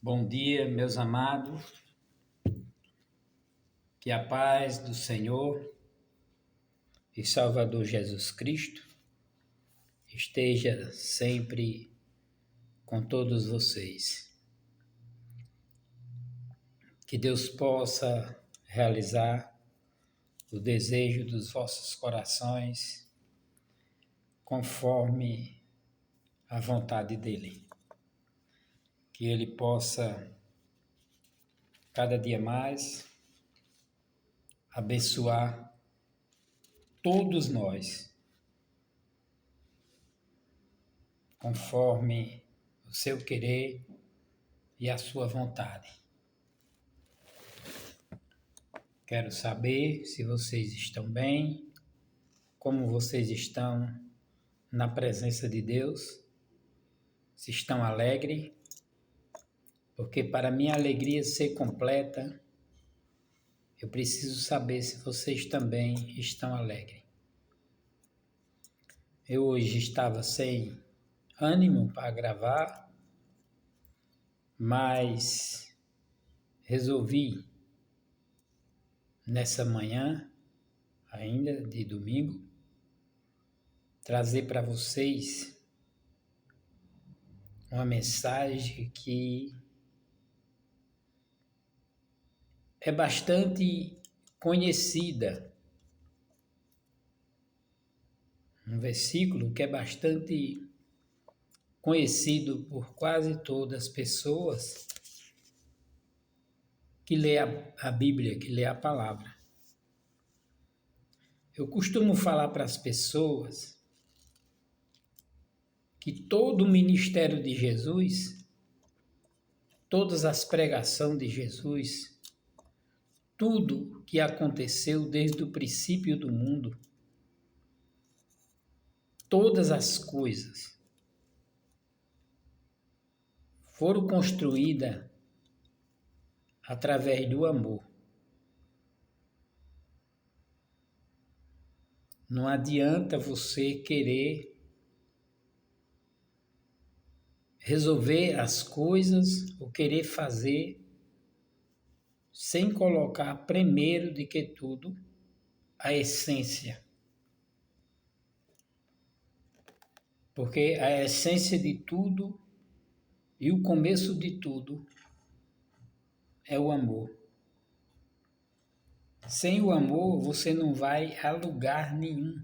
Bom dia, meus amados, que a paz do Senhor e Salvador Jesus Cristo esteja sempre com todos vocês. Que Deus possa realizar o desejo dos vossos corações conforme a vontade dEle. Que Ele possa cada dia mais abençoar todos nós, conforme o seu querer e a sua vontade. Quero saber se vocês estão bem, como vocês estão na presença de Deus, se estão alegres, porque para minha alegria ser completa, eu preciso saber se vocês também estão alegres. Eu hoje estava sem ânimo para gravar, mas resolvi, nessa manhã, ainda de domingo, trazer para vocês uma mensagem que é bastante conhecida. Um versículo que é bastante conhecido por quase todas as pessoas que lê a Bíblia, que lê a palavra. Eu costumo falar para as pessoas que todo o ministério de Jesus, todas as pregações de Jesus, tudo que aconteceu desde o princípio do mundo, todas as coisas foram construídas através do amor. Não adianta você querer resolver as coisas ou querer fazer sem colocar primeiro de que tudo a essência. Porque a essência de tudo e o começo de tudo é o amor. Sem o amor, você não vai a lugar nenhum.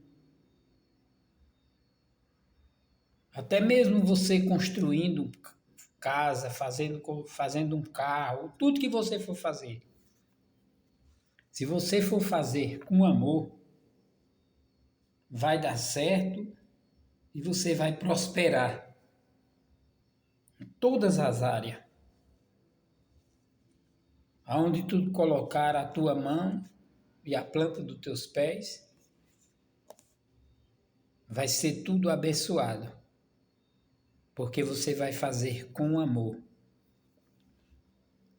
Até mesmo você construindo casa, fazendo um carro, tudo que você for fazer. Se você for fazer com amor, vai dar certo e você vai prosperar em todas as áreas. Aonde tu colocar a tua mão e a planta dos teus pés, vai ser tudo abençoado, porque você vai fazer com amor.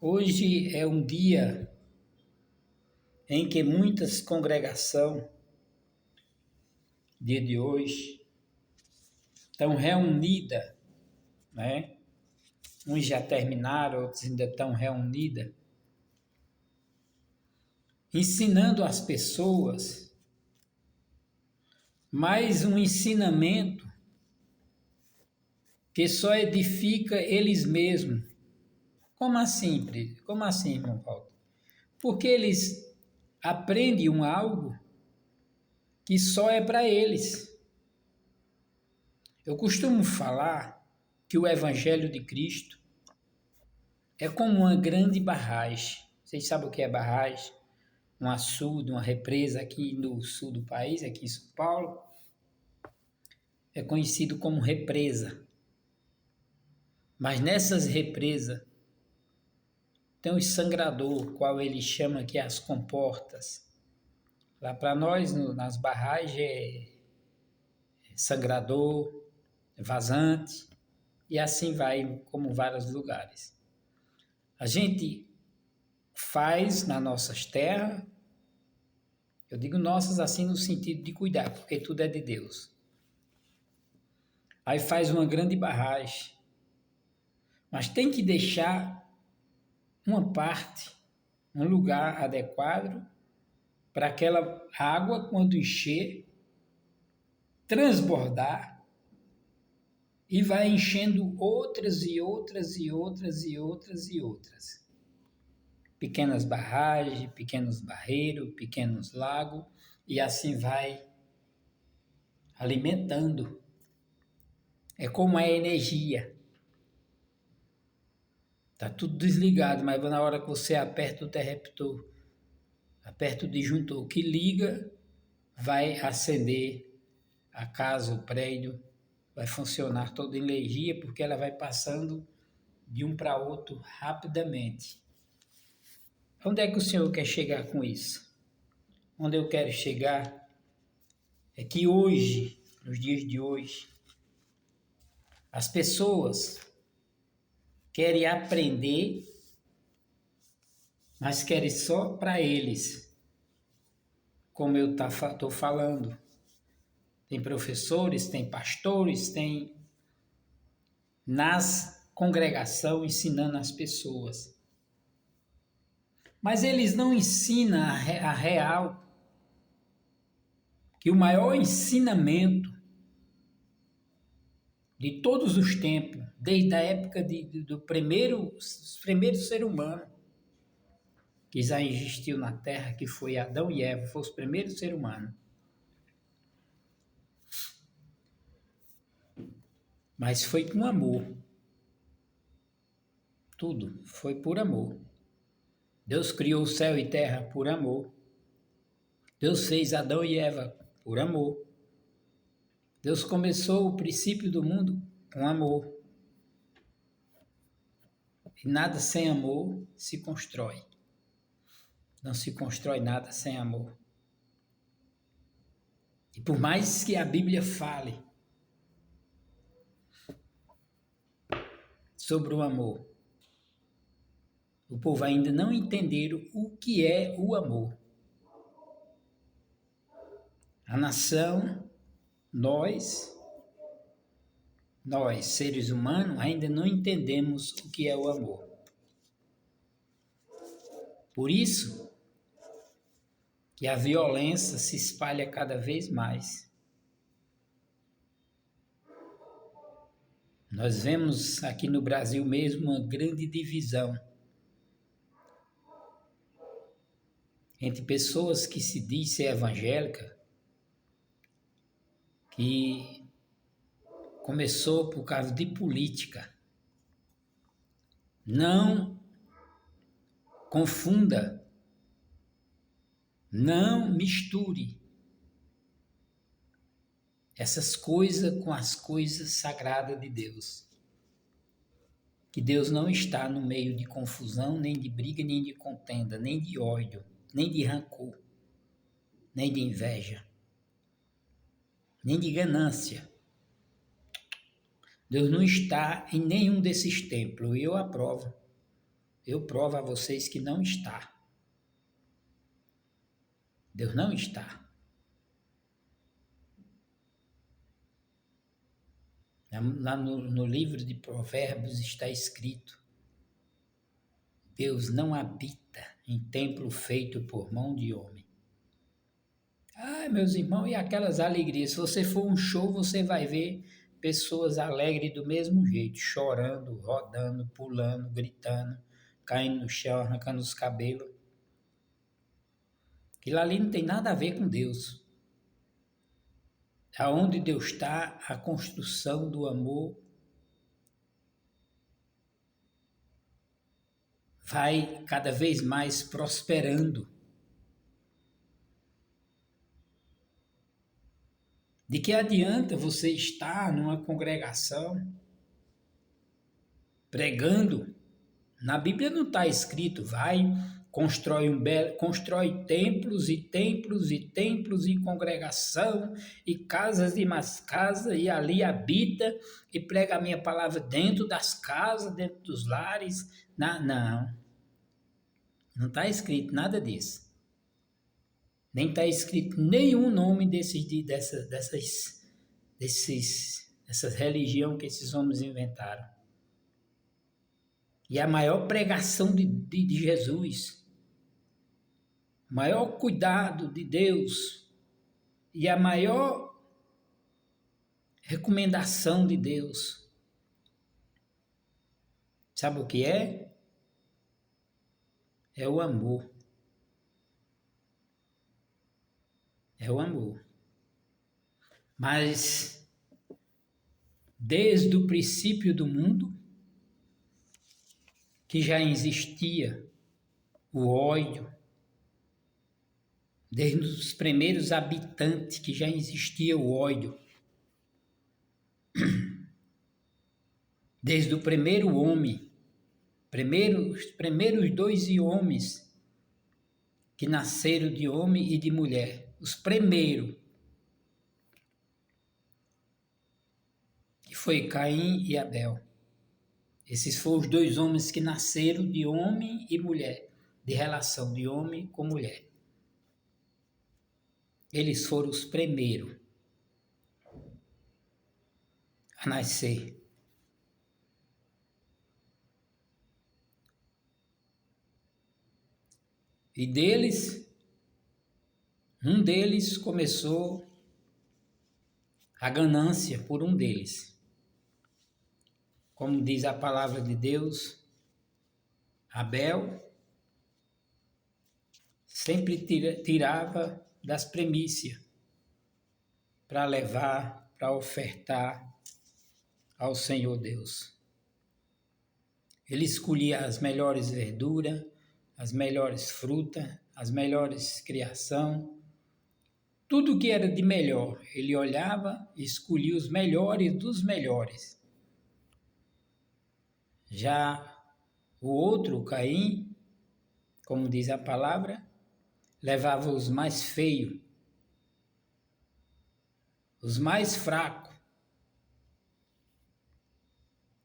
Hoje é um dia em que muitas congregações, dia de hoje, estão reunidas, né? Uns já terminaram, outros ainda estão reunidas, ensinando as pessoas mais um ensinamento que só edifica eles mesmos. Como assim, irmão Paulo? Porque eles aprendem algo que só é para eles. Eu costumo falar que o Evangelho de Cristo é como uma grande barragem. Vocês sabem o que é barragem? Um açude, uma represa aqui no sul do país, aqui em São Paulo, é conhecido como represa. Mas nessas represas tem os sangrador, qual ele chama que é as comportas. Lá para nós, nas barragens, é sangrador, vazante, e assim vai, como vários lugares. A gente faz nas nossas terras, eu digo nossas assim no sentido de cuidar, porque tudo é de Deus. Aí faz uma grande barragem, mas tem que deixar uma parte, um lugar adequado para aquela água, quando encher, transbordar e vai enchendo outras e outras e outras e outras e outras. Pequenas barragens, pequenos barreiros, pequenos lagos, e assim vai alimentando. É como a energia. Está tudo desligado, mas na hora que você aperta o interruptor, aperta o disjuntor que liga, vai acender a casa, o prédio, vai funcionar toda a energia, porque ela vai passando de um para outro rapidamente. Onde é que o Senhor quer chegar com isso? Onde eu quero chegar é que hoje, nos dias de hoje, as pessoas querem aprender, mas querem só para eles, como eu estou falando. Tem professores, tem pastores, tem nas congregações ensinando as pessoas. Mas eles não ensinam a real, que o maior ensinamento de todos os tempos, desde a época do primeiro ser humano que já existiu na Terra, que foi Adão e Eva, foi os primeiros seres humanos. Mas foi com amor. Tudo foi por amor. Deus criou o céu e terra por amor. Deus fez Adão e Eva por amor. Deus começou o princípio do mundo com amor. E nada sem amor se constrói. Não se constrói nada sem amor. E por mais que a Bíblia fale sobre o amor, o povo ainda não entendeu o que é o amor. A nação, nós, seres humanos, ainda não entendemos o que é o amor. Por isso que a violência se espalha cada vez mais. Nós vemos aqui no Brasil mesmo uma grande divisão entre pessoas que se diz ser evangélica, que começou por causa de política. Não confunda, não misture essas coisas com as coisas sagradas de Deus. Que Deus não está no meio de confusão, nem de briga, nem de contenda, nem de ódio, nem de rancor, nem de inveja, nem de ganância. Deus não está em nenhum desses templos, e eu aprovo. Eu provo a vocês que não está. Deus não está. Lá no livro de Provérbios está escrito: Deus não habita em templo feito por mão de homem. Ah, meus irmãos, e aquelas alegrias? Se você for um show, você vai ver pessoas alegres do mesmo jeito, chorando, rodando, pulando, gritando, caindo no chão, arrancando os cabelos. Aquilo ali não tem nada a ver com Deus. Aonde Deus está, a construção do amor vai cada vez mais prosperando. De que adianta você estar numa congregação pregando? Na Bíblia não está escrito, constrói templos e templos e templos e congregação e casas e mais casas e ali habita e prega a minha palavra dentro das casas, dentro dos lares. Não está escrito nada disso. Nem está escrito nenhum nome dessas religiões que esses homens inventaram. e a maior pregação de Jesus, o maior cuidado de Deus e a maior recomendação de Deus. Sabe o que é? É o amor. É o amor. Mas, desde o princípio do mundo, que já existia o ódio, desde os primeiros habitantes que já existia o ódio, desde o primeiro homem, os primeiros 2 homens que nasceram de homem e de mulher, os primeiros, que foi Caim e Abel. Esses foram os 2 homens que nasceram de homem e mulher, de relação de homem com mulher. Eles foram os primeiros a nascer. E um deles começou a ganância por um deles. Como diz a palavra de Deus, Abel sempre tirava das primícias para levar, para ofertar ao Senhor Deus. Ele escolhia as melhores verduras, as melhores frutas, as melhores criação, tudo que era de melhor. Ele olhava e escolhia os melhores dos melhores. Já o outro, Caim, como diz a palavra, levava os mais feios, os mais fracos.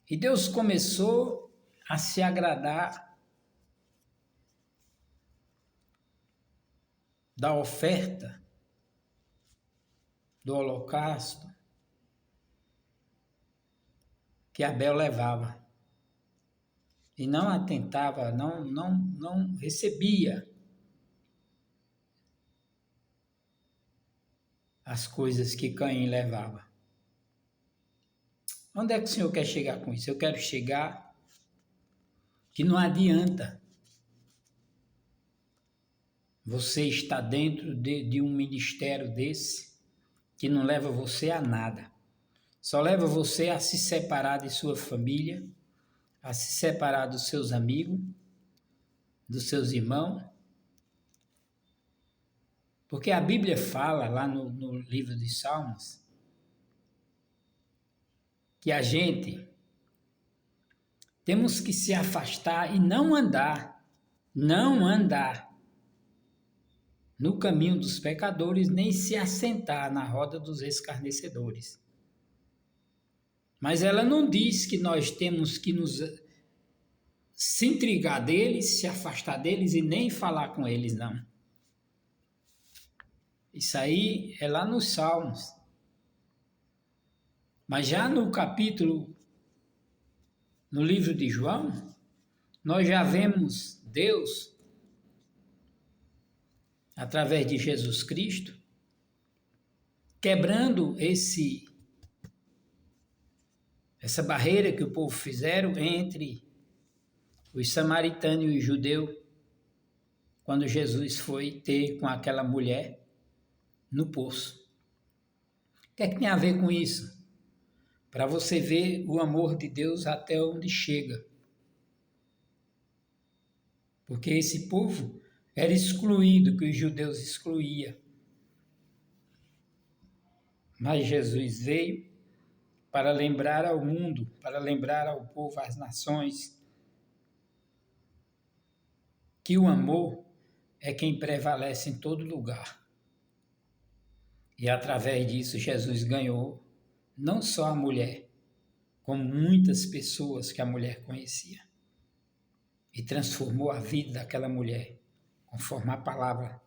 E Deus começou a se agradar da oferta, do holocausto que Abel levava. E não atentava, não recebia as coisas que Caim levava. Onde é que o Senhor quer chegar com isso? Eu quero chegar que não adianta você estar dentro de um ministério desse que não leva você a nada. Só leva você a se separar de sua família, a se separar dos seus amigos, dos seus irmãos. Porque a Bíblia fala lá no livro de Salmos que a gente temos que se afastar e não andar no caminho dos pecadores, nem se assentar na roda dos escarnecedores. Mas ela não diz que nós temos que nos se intrigar deles, se afastar deles e nem falar com eles, não. Isso aí é lá nos Salmos. Mas já no capítulo, no livro de João, nós já vemos Deus, através de Jesus Cristo, quebrando essa barreira que o povo fizeram entre os samaritanos e os judeus, quando Jesus foi ter com aquela mulher no poço. O que é que tem a ver com isso? Para você ver o amor de Deus até onde chega. Porque esse povo era excluído, que os judeus excluíam. Mas Jesus veio para lembrar ao mundo, para lembrar ao povo, às nações, que o amor é quem prevalece em todo lugar. E através disso Jesus ganhou não só a mulher, como muitas pessoas que a mulher conhecia. E transformou a vida daquela mulher, conforme a palavra.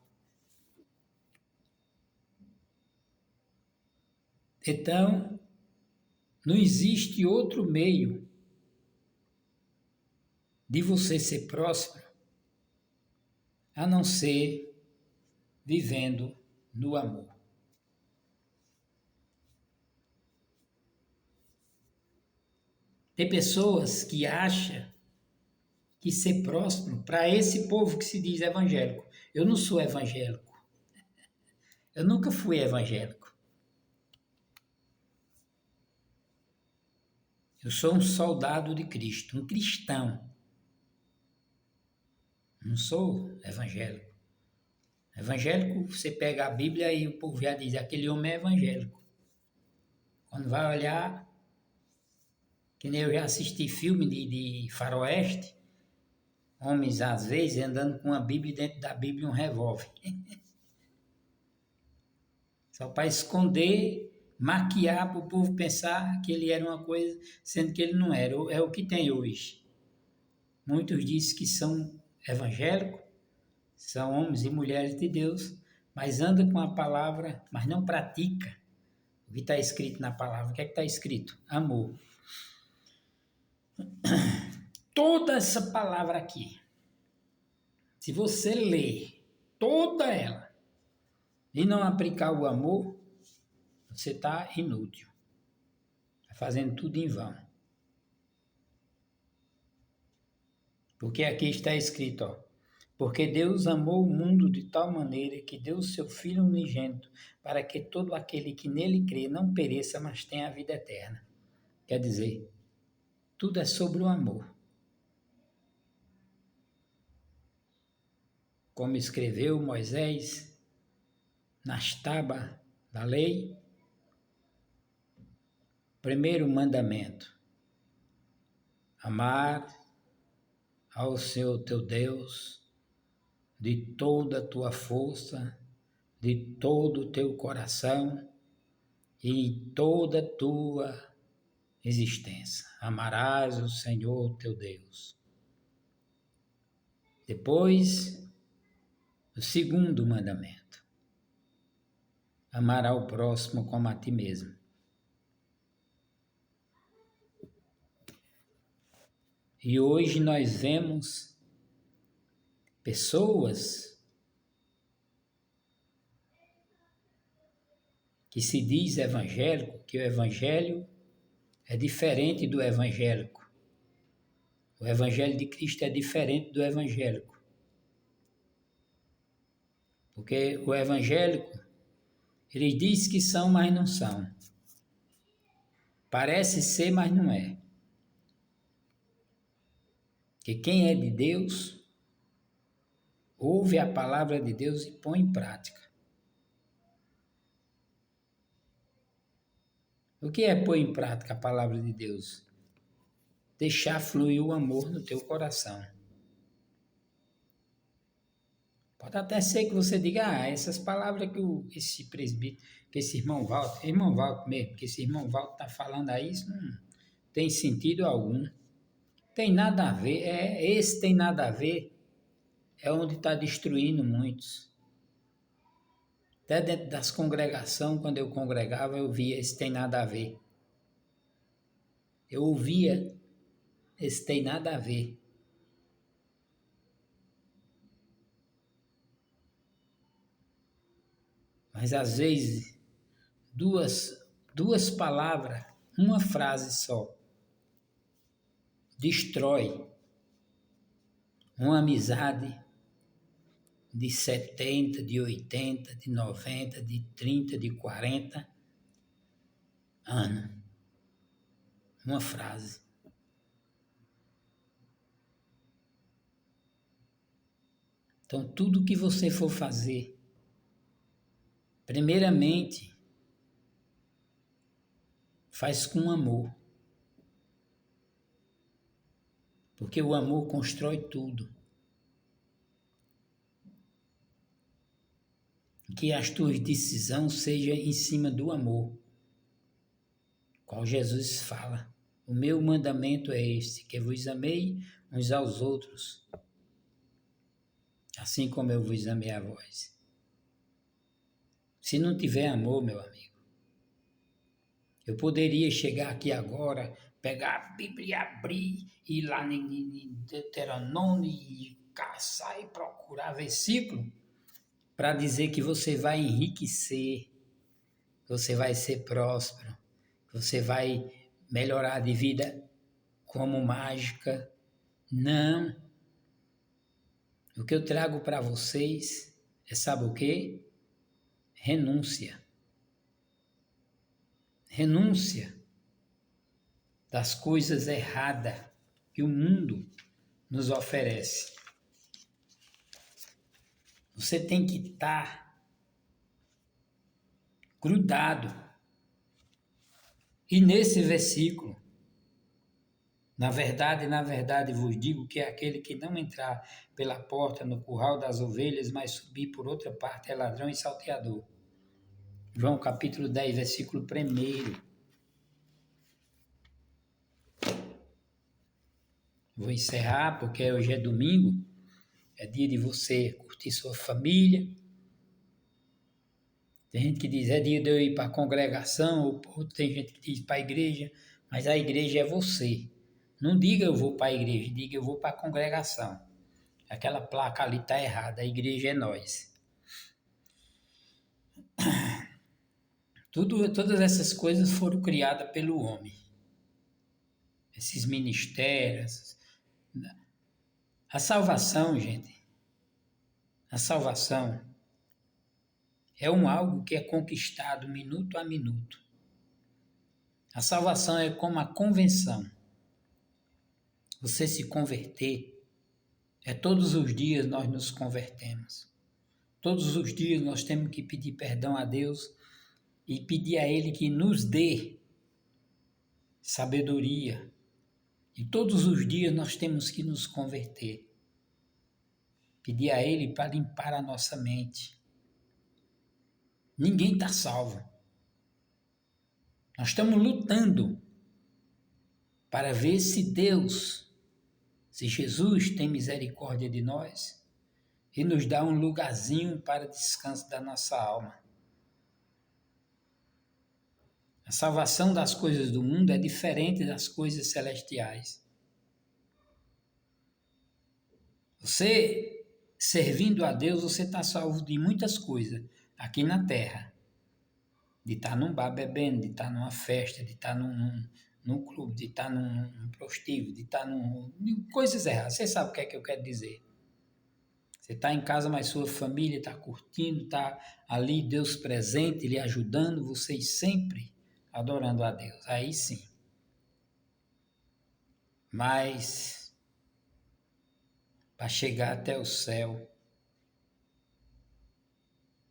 Então, não existe outro meio de você ser próspero a não ser vivendo no amor. Tem pessoas que acham que ser próspero, para esse povo que se diz evangélico. Eu não sou evangélico. Eu nunca fui evangélico. Eu sou um soldado de Cristo, um cristão. Não sou evangélico. Evangélico, você pega a Bíblia e o povo já diz, aquele homem é evangélico. Quando vai olhar, que nem eu já assisti filme de faroeste, homens às vezes andando com a Bíblia e dentro da Bíblia um revólver. Só para esconder, maquiar para o povo pensar que ele era uma coisa, sendo que ele não era. É o que tem hoje. Muitos dizem que são evangélicos, são homens e mulheres de Deus, mas andam com a palavra, mas não pratica o que está escrito na palavra. O que é que está escrito? Amor. Toda essa palavra aqui, se você ler toda ela e não aplicar o amor, você está inútil. Está fazendo tudo em vão. Porque aqui está escrito, ó, porque Deus amou o mundo de tal maneira que deu o seu Filho unigênito para que todo aquele que nele crê não pereça, mas tenha a vida eterna. Quer dizer, tudo é sobre o amor. Como escreveu Moisés nas tábuas da lei, primeiro mandamento, amar ao Senhor teu Deus de toda a tua força, de todo o teu coração e toda a tua existência. Amarás o Senhor teu Deus. Depois, o segundo mandamento, amará o próximo como a ti mesmo. E hoje nós vemos pessoas que se diz evangélico, que o evangelho é diferente do evangélico. O evangelho de Cristo é diferente do evangélico. Porque o evangélico, ele diz que são, mas não são. Parece ser, mas não é. Que quem é de Deus, ouve a palavra de Deus e põe em prática. O que é pôr em prática a palavra de Deus? Deixar fluir o amor no teu coração. Pode até ser que você diga, essas palavras que esse presbítero, que esse irmão Walter mesmo, que esse irmão Walter está falando aí, isso não tem sentido algum. Tem nada a ver, esse tem nada a ver, é onde está destruindo muitos. Até dentro das congregações, quando eu congregava, eu via, esse tem nada a ver. Eu ouvia, esse tem nada a ver. Mas às vezes, duas palavras, uma frase só, destrói uma amizade de 70, de 80, de 90, de 30, de 40 anos. Uma frase. Então, tudo que você for fazer, primeiramente, faz com amor. Porque o amor constrói tudo. Que as tuas decisões sejam em cima do amor, qual Jesus fala. O meu mandamento é este, que vos amei uns aos outros, assim como eu vos amei a vós. Se não tiver amor, meu amigo, eu poderia chegar aqui agora pegar a Bíblia e abrir, ir lá em Deuteronômio e caçar e procurar versículo para dizer que você vai enriquecer, que você vai ser próspero, que você vai melhorar de vida como mágica. Não. O que eu trago para vocês é, sabe o quê? Renúncia. Renúncia das coisas erradas que o mundo nos oferece. Você tem que estar grudado. E nesse versículo, na verdade vos digo que é aquele que não entrar pela porta no curral das ovelhas, mas subir por outra parte é ladrão e salteador. João capítulo 10, versículo 1. Vou encerrar porque hoje é domingo, é dia de você curtir sua família. Tem gente que diz é dia de eu ir para a congregação, ou tem gente que diz para a igreja, mas a igreja é você. Não diga eu vou para a igreja, diga eu vou para a congregação. Aquela placa ali está errada, a igreja é nós. Todas essas coisas foram criadas pelo homem. Esses ministérios. A salvação, gente, a salvação é algo que é conquistado minuto a minuto. A salvação é como a convenção. Você se converter, todos os dias nós nos convertemos. Todos os dias nós temos que pedir perdão a Deus e pedir a Ele que nos dê sabedoria. E todos os dias nós temos que nos converter. Pedir a Ele para limpar a nossa mente. Ninguém está salvo. Nós estamos lutando para ver se Deus, se Jesus tem misericórdia de nós e nos dá um lugarzinho para descanso da nossa alma. A salvação das coisas do mundo é diferente das coisas celestiais. Você, servindo a Deus, você está salvo de muitas coisas aqui na terra. De estar num bar bebendo, de estar numa festa, de estar num clube, de estar num prostíbulo, de estar em coisas erradas. Você sabe o que é que eu quero dizer. Você está em casa, mas sua família está curtindo, está ali Deus presente, lhe ajudando, vocês sempre adorando a Deus. Aí sim. Mas para chegar até o céu,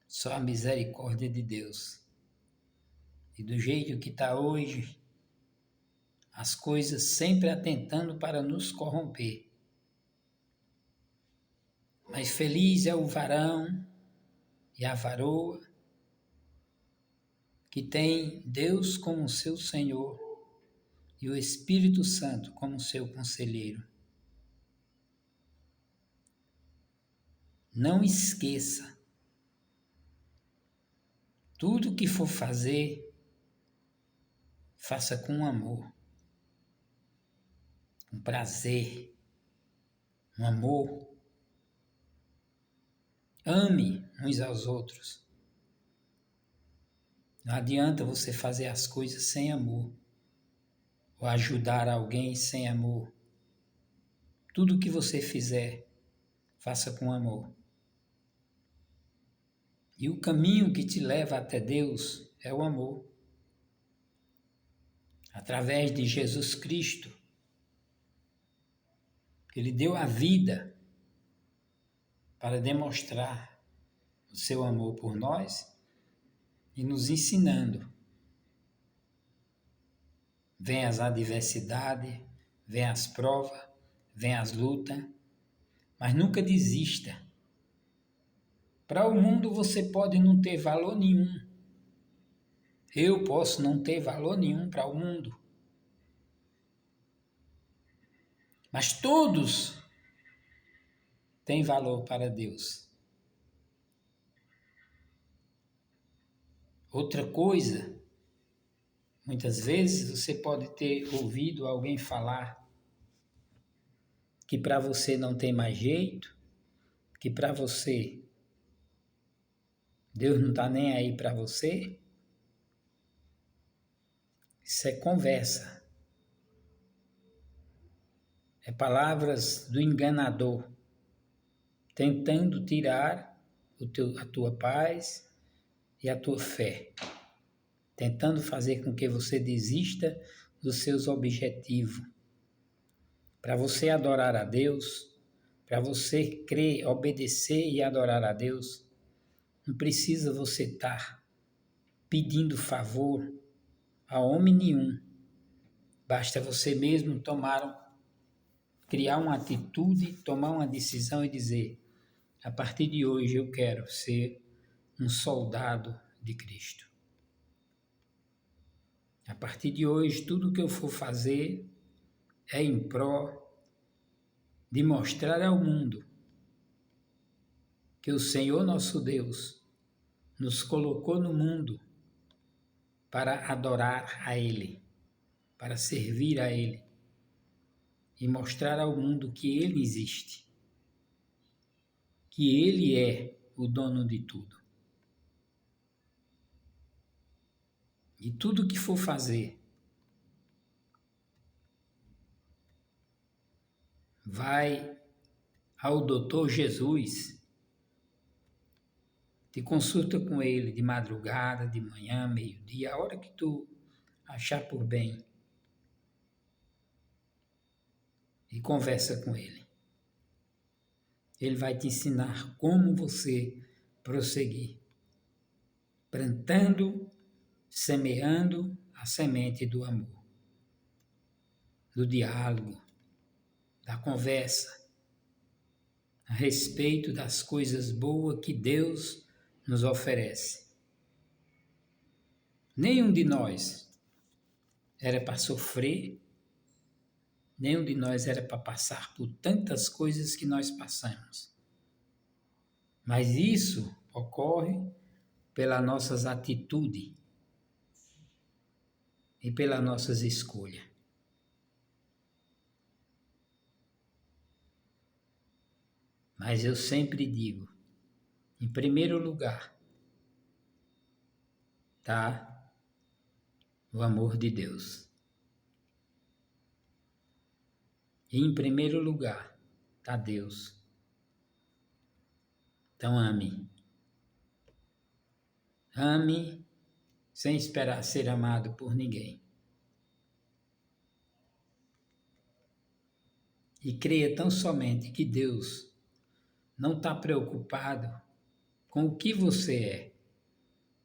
só a misericórdia de Deus. E do jeito que está hoje, as coisas sempre atentando para nos corromper. Mas feliz é o varão e a varoa que tem Deus como seu Senhor e o Espírito Santo como seu conselheiro. Não esqueça, tudo que for fazer, faça com amor, com prazer, com amor. Ame uns aos outros. Não adianta você fazer as coisas sem amor, ou ajudar alguém sem amor. Tudo que você fizer, faça com amor. E o caminho que te leva até Deus é o amor. Através de Jesus Cristo, Ele deu a vida para demonstrar o seu amor por nós e nos ensinando. Vem as adversidades, vem as provas, vem as lutas, mas nunca desista. Para o mundo você pode não ter valor nenhum. Eu posso não ter valor nenhum para o mundo. Mas todos têm valor para Deus. Outra coisa Muitas vezes você pode ter ouvido alguém falar que para você não tem mais jeito, que para você Deus não está nem aí para você. Isso é conversa. É palavras do enganador, tentando tirar a tua paz e a tua fé, tentando fazer com que você desista dos seus objetivos. Para você adorar a Deus, para você crer, obedecer e adorar a Deus, não precisa você estar pedindo favor a homem nenhum. Basta você mesmo criar uma atitude, tomar uma decisão e dizer: a partir de hoje eu quero ser um soldado de Cristo. A partir de hoje, tudo que eu for fazer é em prol de mostrar ao mundo que o Senhor nosso Deus nos colocou no mundo para adorar a Ele, para servir a Ele e mostrar ao mundo que Ele existe, que Ele é o dono de tudo. E tudo que for fazer, vai ao doutor Jesus, te consulta com ele de madrugada, de manhã, meio-dia, a hora que tu achar por bem, e conversa com ele. Ele vai te ensinar como você prosseguir, plantando, semeando a semente do amor, do diálogo, da conversa, a respeito das coisas boas que Deus nos oferece. Nenhum de nós era para sofrer, nenhum de nós era para passar por tantas coisas que nós passamos. Mas isso ocorre pelas nossas atitudes e pelas nossas escolhas. Mas eu sempre digo, em primeiro lugar, tá o amor de Deus. E em primeiro lugar, tá Deus. Então ame. Ame sem esperar ser amado por ninguém. E creia tão somente que Deus não está preocupado com o que você é,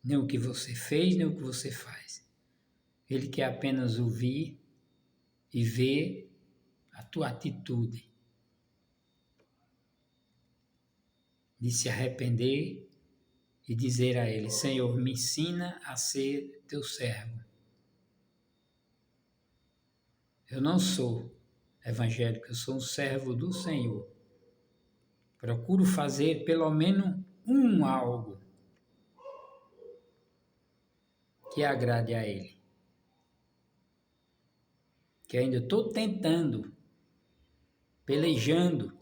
nem o que você fez, nem o que você faz. Ele quer apenas ouvir e ver a tua atitude de se arrepender e dizer a Ele: Senhor, me ensina a ser teu servo. Eu não sou evangélico, eu sou um servo do Senhor. Procuro fazer pelo menos algo que agrade a Ele. Que ainda estou tentando, pelejando,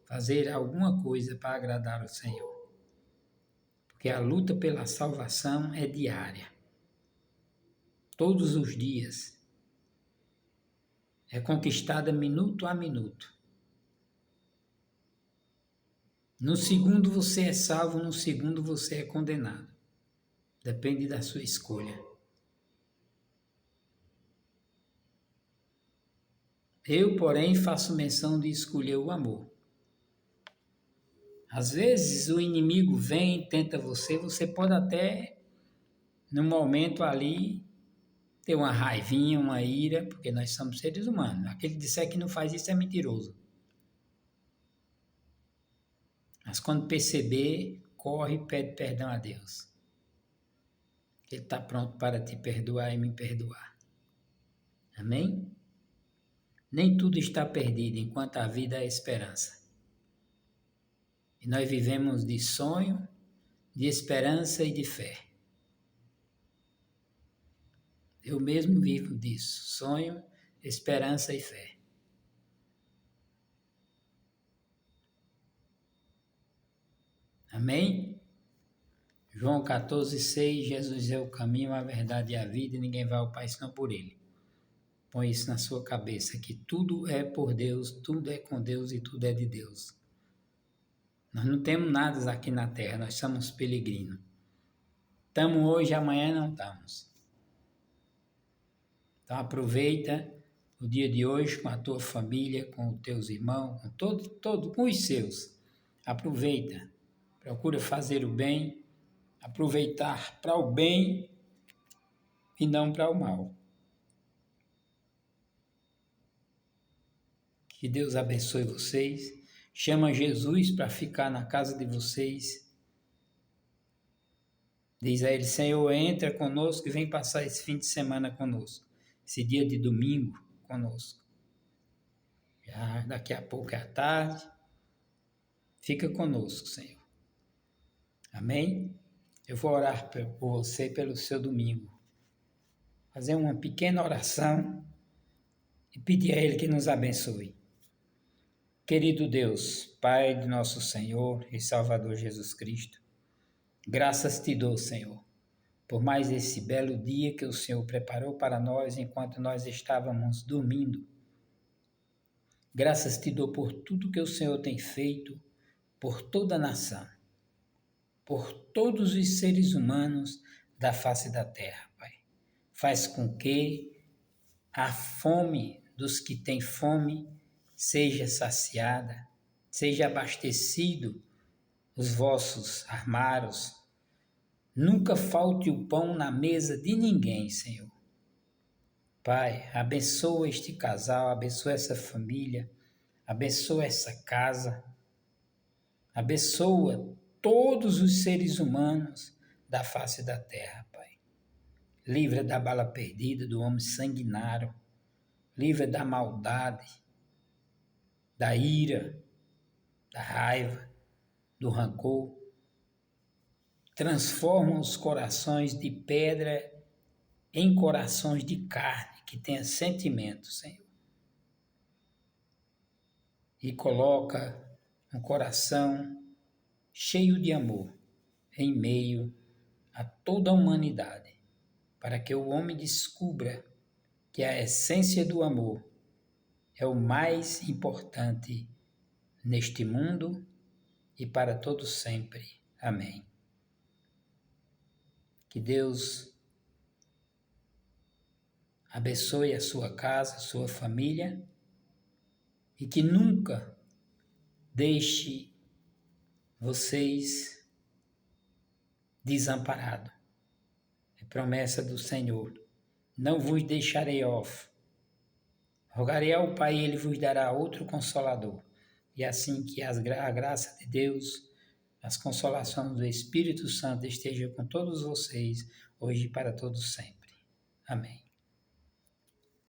fazer alguma coisa para agradar o Senhor. Porque a luta pela salvação é diária. Todos os dias. É conquistada minuto a minuto. No segundo você é salvo, no segundo você é condenado. Depende da sua escolha. Eu, porém, faço menção de escolher o amor. Às vezes o inimigo vem, tenta você pode até, no momento ali, ter uma raivinha, uma ira, porque nós somos seres humanos. Aquele que disser que não faz isso é mentiroso. Mas quando perceber, corre e pede perdão a Deus. Ele está pronto para te perdoar e me perdoar. Amém? Nem tudo está perdido enquanto a vida é esperança. E nós vivemos de sonho, de esperança e de fé. Eu mesmo vivo disso. Sonho, esperança e fé. Amém? João 14,6, Jesus é o caminho, a verdade e a vida, e ninguém vai ao Pai senão por Ele. Põe isso na sua cabeça, que tudo é por Deus, tudo é com Deus e tudo é de Deus. Nós não temos nada aqui na terra, nós somos peregrinos. Estamos hoje, amanhã não estamos. Então aproveita o dia de hoje com a tua família, com os teus irmãos, com com os seus. Aproveita, procura fazer o bem, aproveitar para o bem e não para o mal. Que Deus abençoe vocês. Chama Jesus para ficar na casa de vocês. Diz a Ele, Senhor, entra conosco e vem passar esse fim de semana conosco. Esse dia de domingo conosco. Já daqui a pouco é a tarde. Fica conosco, Senhor. Amém? Eu vou orar por você pelo seu domingo. Fazer uma pequena oração e pedir a Ele que nos abençoe. Querido Deus, Pai de nosso Senhor e Salvador Jesus Cristo, graças te dou, Senhor, por mais esse belo dia que o Senhor preparou para nós enquanto nós estávamos dormindo. Graças te dou por tudo que o Senhor tem feito, por toda a nação, por todos os seres humanos da face da terra, Pai. Faz com que a fome dos que têm fome seja saciada, seja abastecido os vossos armários. Nunca falte o pão na mesa de ninguém, Senhor. Pai, abençoa este casal, abençoa essa família, abençoa essa casa, abençoa todos os seres humanos da face da terra, Pai. Livra da bala perdida, do homem sanguinário, livra da maldade, da ira, da raiva, do rancor. Transforma os corações de pedra em corações de carne, que tenha sentimento, Senhor. E coloca um coração cheio de amor em meio a toda a humanidade, para que o homem descubra que a essência do amor é o mais importante neste mundo e para todo sempre. Amém. Que Deus abençoe a sua casa, a sua família e que nunca deixe vocês desamparados. É promessa do Senhor. Não vos deixarei órfãos. Rogarei ao Pai e Ele vos dará outro Consolador. E assim que a graça de Deus, as consolações do Espírito Santo estejam com todos vocês, hoje e para todos sempre. Amém.